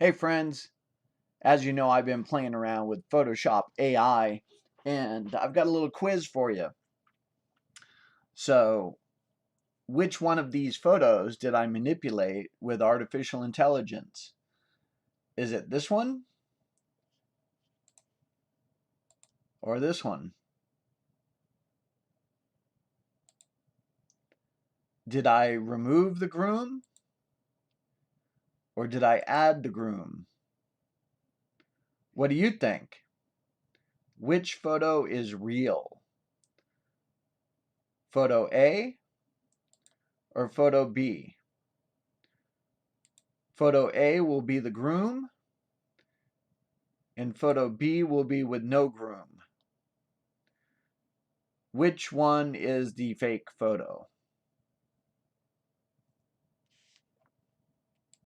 Hey friends, as you know, I've been playing around with Photoshop AI and I've got a little quiz for you. So, which one of these photos did I manipulate with artificial intelligence? Is it this one or this one? Did I remove the groom or did I add the groom? What do you think? Which photo is real? Photo A or photo B? Photo A will be the groom and photo B will be with no groom. Which one is the fake photo?